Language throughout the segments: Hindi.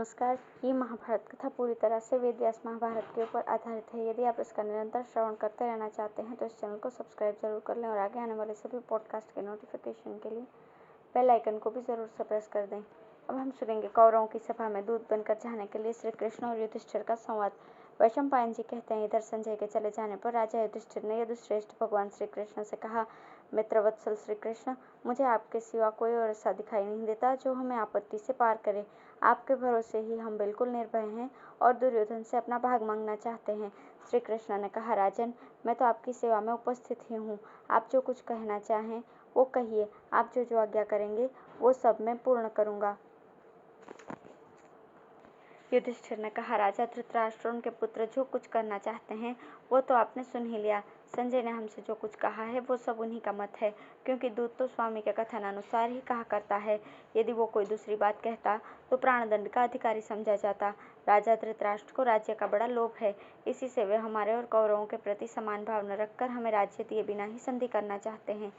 नमस्कार। ये महाभारत कथा पूरी तरह से वेद व्यास महाभारत के ऊपर आधारित है। यदि आप इसका निरंतर श्रवण करते रहना चाहते हैं तो इस चैनल को सब्सक्राइब जरूर कर लें और आगे आने वाले सभी पॉडकास्ट के नोटिफिकेशन के लिए बेल आइकन को भी जरूर से प्रेस कर दें। अब हम सुनेंगे कौरवों की सभा में दूत बनकर जाने के लिए श्री कृष्ण और युधिष्ठिर का संवाद। वैशंपायन जी कहते हैं, इधर संजय के चले जाने पर राजा युधिष्ठिर ने यदुश्रेष्ठ भगवान श्री कृष्ण से कहा, मित्रवत्सल श्री कृष्ण, मुझे आपके सिवा कोई और ऐसा दिखाई नहीं देता जो हमें आपत्ति से पार करे। आपके भरोसे ही हम बिल्कुल निर्भय हैं और दुर्योधन से अपना भाग मांगना चाहते हैं। श्री कृष्ण ने कहा, राजन, मैं तो आपकी सेवा में उपस्थित ही हूँ। आप जो कुछ कहना चाहें वो कहिए। आप जो जो आज्ञा करेंगे वो सब मैं पूर्ण करूँगा। युधिष्ठिर ने कहा, राजा धृतराष्ट्र, उनके पुत्र जो कुछ करना चाहते हैं वो तो आपने सुन ही लिया। संजय ने हमसे जो कुछ कहा है वो सब उन्हीं का मत है, क्योंकि दूत तो स्वामी के कथन अनुसार ही कहा करता है। यदि वो कोई दूसरी बात कहता तो प्राणदंड का अधिकारी समझा जाता। राजा धृतराष्ट्र को राज्य का बड़ा लोभ है, इसी से वे हमारे और कौरवों के प्रति समान भावना रखकर हमें राज्य दिए बिना ही संधि करना चाहते हैं।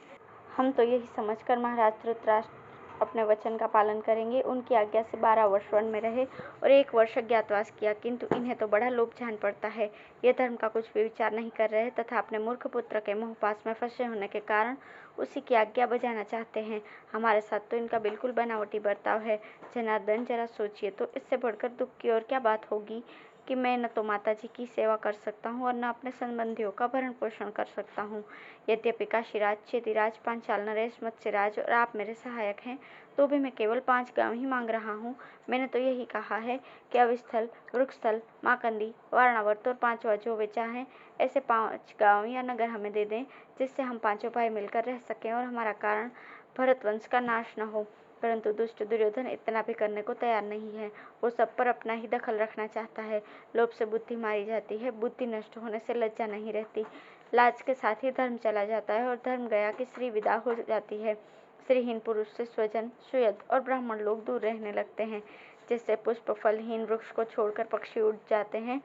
हम तो यही समझकर महाराज धृतराष्ट्र अपने वचन का पालन करेंगे, उनकी आज्ञा से 12 वर्ष वन में रहे और 1 वर्ष अज्ञातवास किया, किंतु इन्हें तो बड़ा लोभ जान पड़ता है। ये धर्म का कुछ भी विचार नहीं कर रहे तथा अपने मूर्ख पुत्र के मोहपाश में फंसे होने के कारण उसी की आज्ञा बजाना चाहते हैं। हमारे साथ तो इनका बिल्कुल बनावटी बर्ताव है। जनार्दन, जरा सोचिए तो इससे बढ़कर दुख की और क्या बात होगी कि मैं न तो माता जी की सेवा कर सकता हूँ और न अपने संबंधियों का भरण पोषण कर सकता हूँ। यद्यपि काशीराज, चेदिराज, पांचाल, नरेश, मत्स्यराज और आप मेरे सहायक हैं, तो भी मैं केवल 5 गांव ही मांग रहा हूँ। मैंने तो यही कहा है कि अविस्थल, वृक्षस्थल, माकंदी, वारणावर्त और 5वां जो वे चाहें ऐसे 5 गांव या नगर हमें दे दें, जिससे हम 5 भाई मिलकर रह सकें और हमारा कारण भरतवंश का नाश न हो। परंतु दुष्ट दुर्योधन इतना भी करने को तैयार नहीं है। वो सब पर अपना ही दखल रखना चाहता है। लोभ से बुद्धि मारी जाती है, बुद्धि नष्ट होने से लज्जा नहीं रहती। लाज के साथ ही धर्म चला जाता है और धर्म गया कि स्त्री विदा हो जाती है। स्त्रीहीन पुरुष से स्वजन, सुयद और ब्राह्मण लोग दूर रहने लगते हैं। जिससे पुष्प फलहीन वृक्ष को छोड़कर पक्षी उड़ जाते हैं।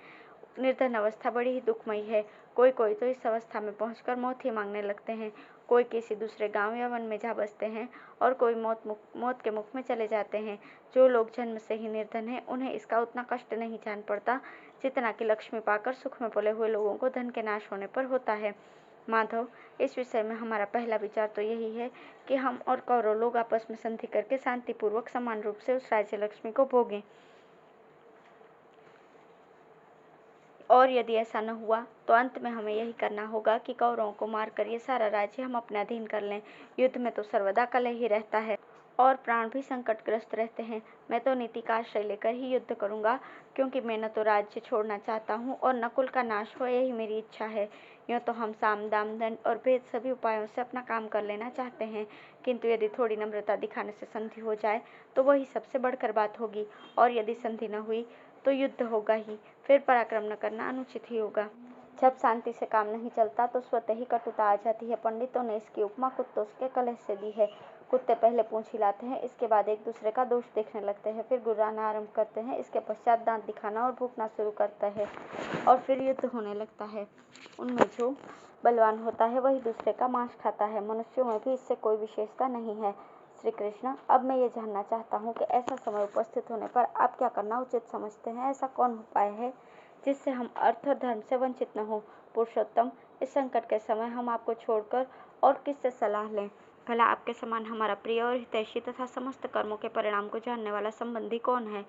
निर्धन अवस्था बड़ी ही दुखमयी है। कोई कोई तो इस अवस्था में पहुंचकर मौत ही मांगने लगते हैं। कोई किसी दूसरे गांव या वन में जा बसते हैं और कोई मौत के मुख में चले जाते हैं। जो लोग जन्म से ही निर्धन हैं, उन्हें इसका उतना कष्ट नहीं जान पड़ता जितना कि लक्ष्मी पाकर सुख में पले हुए लोगों को धन के नाश होने पर होता है। माधव, इस विषय में हमारा पहला विचार तो यही है कि हम और कौरव लोग आपस में संधि करके शांतिपूर्वक समान रूप से उस राज्य लक्ष्मी को भोगें। और यदि ऐसा न हुआ तो अंत में हमें यही करना होगा कि कौरवों को मारकर ये सारा राज्य हम अपने अधीन कर लें। युद्ध में तो सर्वदा कलह ही रहता है और प्राण भी संकटग्रस्त रहते हैं। मैं तो नीति का आश्रय लेकर ही युद्ध करूंगा, क्योंकि मैं न तो राज्य छोड़ना चाहता हूँ और न कुल का नाश हो, यही मेरी इच्छा है। यूँ तो हम साम, दाम, दंड और भेद सभी उपायों से अपना काम कर लेना चाहते हैं, किंतु यदि थोड़ी नम्रता दिखाने से संधि हो जाए तो वही सबसे बढ़कर बात होगी, और यदि संधि न हुई तो युद्ध होगा ही। फिर पराक्रम न करना अनुचित ही होगा। जब शांति से काम नहीं चलता तो स्वतः ही कटुता आ जाती है। पंडितों ने इसकी उपमा कुत्तों के कलह से दी है। कुत्ते पहले पूंछ हिलाते हैं, इसके बाद एक दूसरे का दोष देखने लगते हैं, फिर गुर्राना आरंभ करते हैं, इसके पश्चात दांत दिखाना और भूखना शुरू करता है और फिर युद्ध होने लगता है। उनमें जो बलवान होता है वही दूसरे का मांस खाता है। मनुष्यों में भी इससे कोई विशेषता नहीं है। श्री कृष्ण, अब मैं ये जानना चाहता हूँ कि ऐसा समय उपस्थित होने पर आप क्या करना उचित समझते हैं। ऐसा कौन उपाय है जिससे हम अर्थ और धर्म से वंचित न हो। पुरुषोत्तम, इस संकट के समय हम आपको छोड़कर और किससे सलाह लें। भला आपके समान हमारा प्रिय और हितैषी तथा समस्त कर्मों के परिणाम को जानने वाला संबंधी कौन है।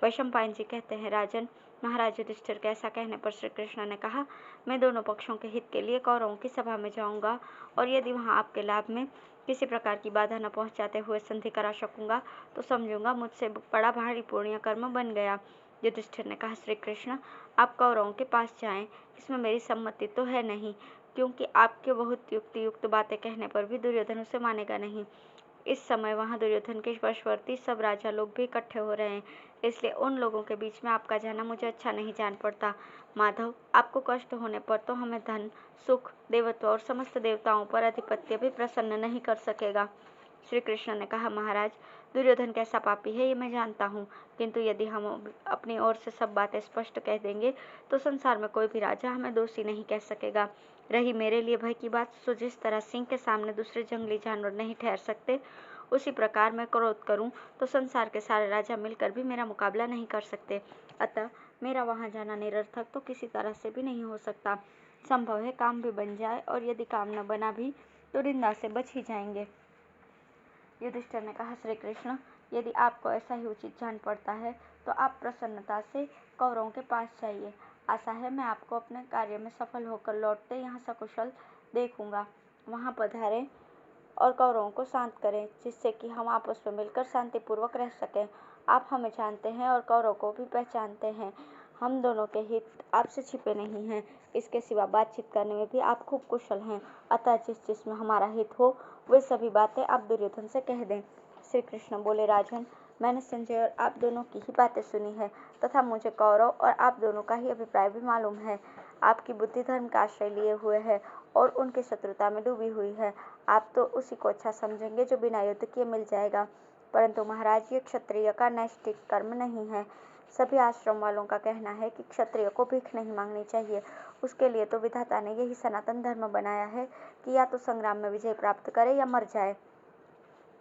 वैशंपायन जी कहते हैं, राजन, महाराज युधिष्ठिर के ऐसा कहने पर श्री कृष्ण ने कहा, मैं दोनों पक्षों के हित के लिए कौरवों की सभा में जाऊंगा, और यदि वहां आपके लाभ में किसी प्रकार की बाधा न पहुंचाते हुए संधि करा सकूंगा तो समझूंगा मुझसे बड़ा भारी पुण्य कर्म बन गया। युधिष्ठिर ने कहा, श्री कृष्ण, आप कौरवों के पास जाएं, इसमें मेरी सम्मति तो है नहीं, क्योंकि आपके बहुत युक्त बातें कहने पर भी दुर्योधन उसे मानेगा नहीं। इस समय वहां दुर्योधन के वशवर्ती सब राजा लोग भी इकट्ठे हो रहे हैं, इसलिए उन लोगों के बीच में आपका जाना मुझे अच्छा नहीं जान पड़ता। माधव, आपको कष्ट होने पर तो हमें धन, सुख, देवत्व और समस्त देवताओं पर अधिपत्य भी प्रसन्न नहीं कर सकेगा। श्री कृष्ण ने कहा, महाराज, दुर्योधन कैसा पापी है ये मैं जानता हूँ, किंतु यदि हम अपनी ओर से सब बातें स्पष्ट कह देंगे तो संसार में कोई भी राजा हमें दोषी नहीं कह सकेगा। रही मेरे लिए भय की बात, सो जिस तरह सिंह के सामने दूसरे जंगली जानवर नहीं ठहर सकते, उसी प्रकार मैं क्रोध करूं तो संसार के सारे राजा मिलकर भी मेरा मुकाबला नहीं कर सकते। अतः मेरा वहां जाना निरर्थक तो किसी तरह से भी नहीं हो सकता। संभव है काम भी बन जाए, और यदि काम न बना भी तो निंदा से बच ही जाएंगे। युधिष्ठिर ने कहा, श्री कृष्ण, यदि आपको ऐसा ही उचित जान पड़ता है तो आप प्रसन्नता से कौरवों के पास जाइए। आशा है मैं आपको अपने कार्य में सफल होकर लौटते यहाँ सकुशल देखूंगा। वहां पधारें और कौरवों को शांत करें, जिससे कि हम आपस में मिलकर शांतिपूर्वक रह सकें। आप हमें जानते हैं और कौरवों को भी पहचानते हैं। हम दोनों के हित आपसे छिपे नहीं हैं। इसके सिवा बातचीत करने में भी आप खूब कुशल हैं। अतः जिसमें हमारा हित हो वे सभी बातें आप दुर्योधन से कह दें। श्री कृष्ण बोले, राजन, मैंने संजय और आप दोनों की ही बातें सुनी है तथा मुझे कौरव और आप दोनों का ही अभिप्राय भी मालूम है। आपकी बुद्धि धर्म का आश्रय लिए हुए है और उनकी शत्रुता में डूबी हुई है। आप तो उसी को अच्छा समझेंगे जो बिना युद्ध किए मिल जाएगा, परंतु महाराज, ये क्षत्रिय का नैष्ठिक कर्म नहीं है। सभी आश्रम वालों का कहना है कि क्षत्रिय को भीख नहीं मांगनी चाहिए। उसके लिए तो विधाता ने यही सनातन धर्म बनाया है कि या तो संग्राम में विजय प्राप्त करे या मर जाए।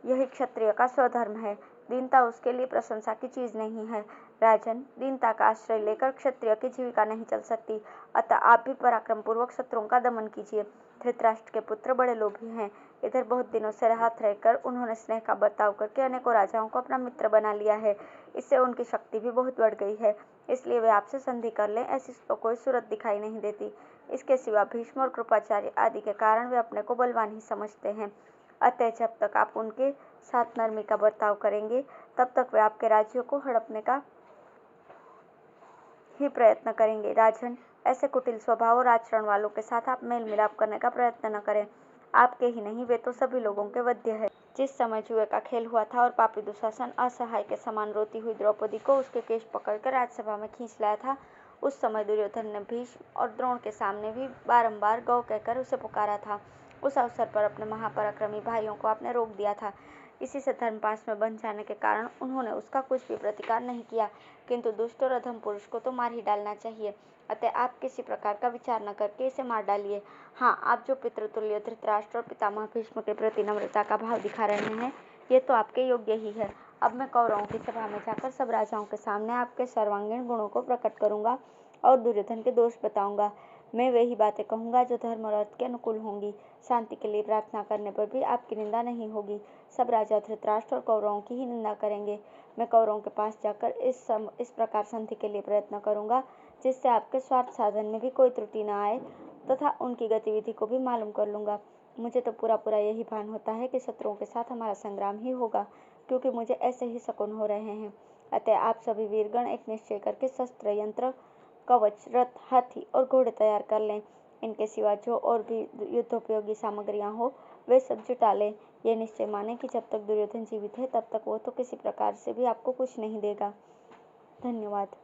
यही क्षत्रिय का स्वधर्म है। दीनता उसके लिए प्रशंसा की चीज नहीं है। राजन, दीनता का आश्रय लेकर क्षत्रिय की जीविका नहीं चल सकती। अतः आप भी पराक्रम पूर्वक शत्रुओं का दमन कीजिए। धृतराष्ट्र के पुत्र बड़े लोभी हैं। इधर बहुत दिनों से राहत रहकर उन्होंने स्नेह का बर्ताव करके अनेकों राजाओं को अपना मित्र बना लिया है। इससे उनकी शक्ति भी बहुत बढ़ गई है। इसलिए वे आपसे संधि कर लें, ऐसी तो कोई सूरत दिखाई नहीं देती। इसके सिवा भीष्म और कृपाचार्य आदि के कारण वे अपने को बलवान ही समझते हैं। अतः जब तक आप उनके साथ नरमी का बर्ताव करेंगे, तब तक वे आपके राज्यों को हड़पने का ही प्रयत्न करेंगे। राजन, ऐसे कुटिल स्वभाव और आचरण वालों के साथ आप मेल मिलाप करने का प्रयत्न न करें। आपके ही नहीं, वे तो सभी लोगों के वध्य है। जिस समय जुए का खेल हुआ था और पापी दुशासन असहाय के समान रोती हुई द्रौपदी को उसके केश पकड़कर राजसभा में खींच लाया था, उस समय दुर्योधन ने भीष्म और द्रोण के सामने भी बारंबार गौ कहकर उसे पुकारा था। उस अवसर पर अपने महापराक्रमी भाइयों को आपने रोक दिया था। इसी से धर्मपाश में बंध जाने के कारण उन्होंने उसका कुछ भी प्रतिकार नहीं किया, किंतु दुष्ट और अधम पुरुष को तो मार ही डालना चाहिए। अतः आप किसी प्रकार का विचार न करके इसे मार डालिए। हाँ, आप जो पितृतुल्य धृतराष्ट्र और पितामह भीष्म के प्रति नम्रता का भाव दिखा रहे हैं, ये तो आपके योग्य ही है। अब मैं कौरवों की सभा में जाकर सब राजाओं के सामने आपके सर्वांगीण गुणों को प्रकट करूंगा और दुर्योधन के दोष बताऊंगा। मैं वही बातें कहूंगा जो धर्म और अर्थ के अनुकूल होंगी। शांति के लिए प्रार्थना करने पर भी आपकी निंदा नहीं होगी। सब राजा धृतराष्ट्र और कौरवों की ही निंदा करेंगे। मैं कौरवों के पास जाकर इस प्रकार संधि के लिए प्रयत्न करूंगा जिससे आपके स्वार्थ साधन में भी कोई त्रुटि न आए, तथा उनकी गतिविधि को भी मालूम कर लूंगा। मुझे तो पूरा यही भान होता है कि शत्रुओं के साथ हमारा संग्राम ही होगा, क्योंकि मुझे ऐसे ही शकुन हो रहे हैं। अतः आप सभी वीरगण एक निश्चय करके शस्त्र, यंत्र, कवच, रथ, हाथी और घोड़े तैयार कर लें। इनके सिवा जो और भी युद्धोपयोगी सामग्रियां हो वे सब जुटा लें। ये निश्चय माने कि जब तक दुर्योधन जीवित है तब तक वो तो किसी प्रकार से भी आपको कुछ नहीं देगा। धन्यवाद।